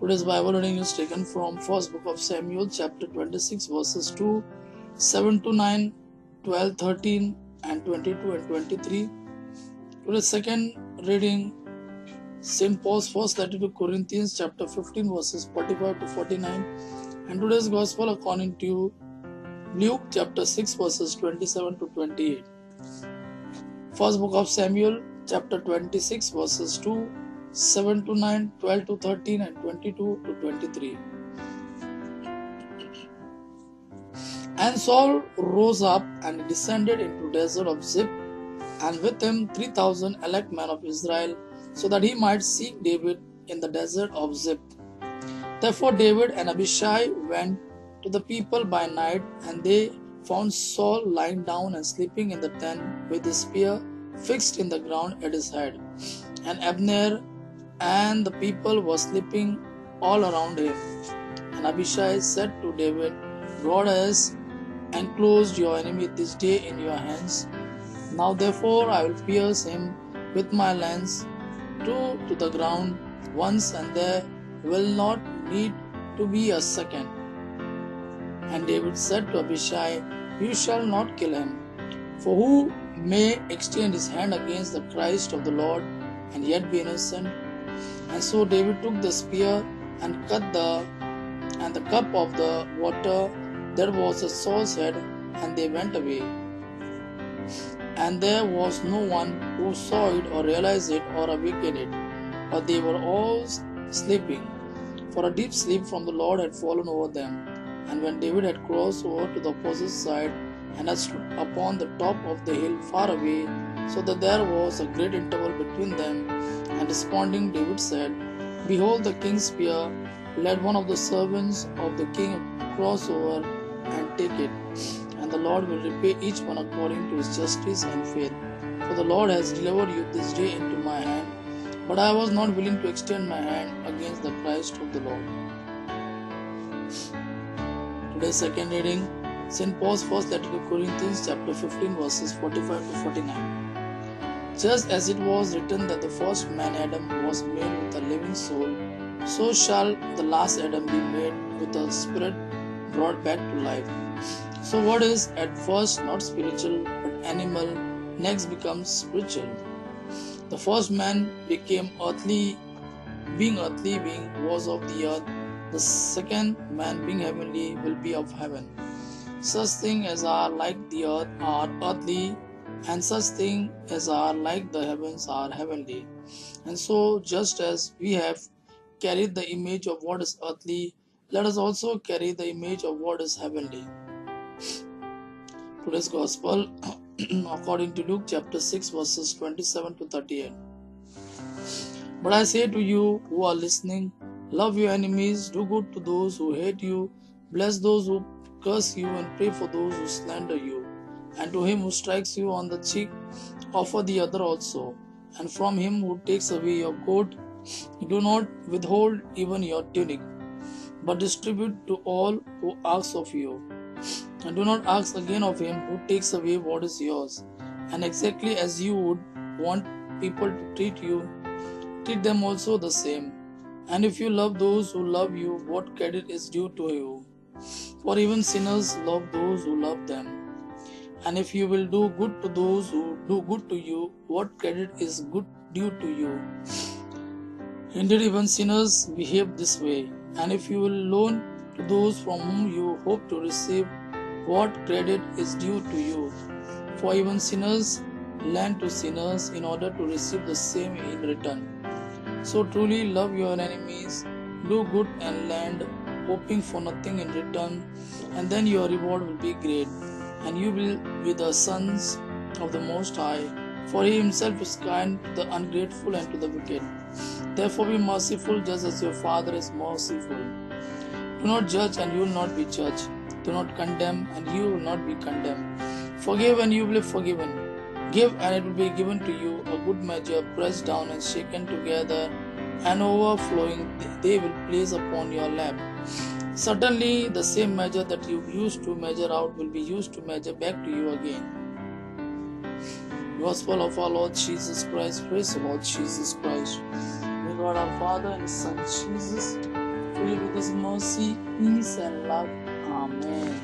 Today's Bible reading is taken from first book of Samuel, chapter 26, verses 2, 7 to 9, 12, 13, and 22 and 23. Today's second reading, St. Paul's first letter to Corinthians, chapter 15, verses 45 to 49. And today's Gospel according to Luke, chapter 6, verses 27 to 28. First book of Samuel, chapter 26, verses 2, 7 to 9, 12 to 13, and 22 to 23. And Saul rose up and descended into the desert of Ziph, and with him 3,000 elect men of Israel, so that he might seek David in the desert of Ziph. Therefore David and Abishai went to the people by night, and they found Saul lying down and sleeping in the tent with his spear fixed in the ground at his head. And Abner and the people were sleeping all around him. And Abishai said to David, God has enclosed your enemy this day in your hands. Now therefore I will pierce him with my lance to the ground once, and there will not need to be a second. And David said to Abishai, You shall not kill him, for who may extend his hand against the Christ of the Lord and yet be innocent? And so David took the spear and cut the cup of the water that was at Saul's head, and they went away. And there was no one who saw it or realized it or awakened it, but they were all sleeping, for a deep sleep from the Lord had fallen over them. And when David had crossed over to the opposite side and had stood upon the top of the hill far away, so that there was a great interval between them, and responding David said, Behold, the king's spear, let one of the servants of the king cross over and take it, and the Lord will repay each one according to his justice and faith. For the Lord has delivered you this day into my hand, but I was not willing to extend my hand against the Christ of the Lord. Today's second reading, St. Paul's first letter to Corinthians, chapter 15, verses 45 to 49. Just as it was written that the first man Adam was made with a living soul, so shall the last Adam be made with a spirit brought back to life. So what is at first not spiritual but animal, next becomes spiritual. The first man became earthly being was of the earth. The second man being heavenly will be of heaven. Such things as are like the earth are earthly, and such things as are like the heavens are heavenly. And so, just as we have carried the image of what is earthly, let us also carry the image of what is heavenly. Today's Gospel according to Luke chapter 6, verses 27 to 38. But I say to you who are listening, love your enemies, do good to those who hate you, bless those who curse you, and pray for those who slander you. And to him who strikes you on the cheek, offer the other also. And from him who takes away your coat, do not withhold even your tunic, but distribute to all who ask of you. And do not ask again of him who takes away what is yours. And exactly as you would want people to treat you, treat them also the same. And if you love those who love you, what credit is due to you? For even sinners love those who love them. And if you will do good to those who do good to you, what credit is good due to you? Indeed, even sinners behave this way. And if you will loan to those from whom you hope to receive, what credit is due to you? For even sinners lend to sinners in order to receive the same in return. So truly love your enemies, do good and lend, hoping for nothing in return, and then your reward will be great, and you will be the sons of the Most High, for he himself is kind to the ungrateful and to the wicked. Therefore be merciful just as your Father is merciful. Do not judge and you will not be judged. Do not condemn and you will not be condemned. Forgive and you will be forgiven. Give and it will be given to you, a good measure, pressed down and shaken together and overflowing, they will place upon your lap. Certainly the same measure that you used to measure out will be used to measure back to you again. Gospel of our Lord Jesus Christ. Praise the Lord Jesus Christ. May God our Father and His Son Jesus His mercy, peace, and love. Amen.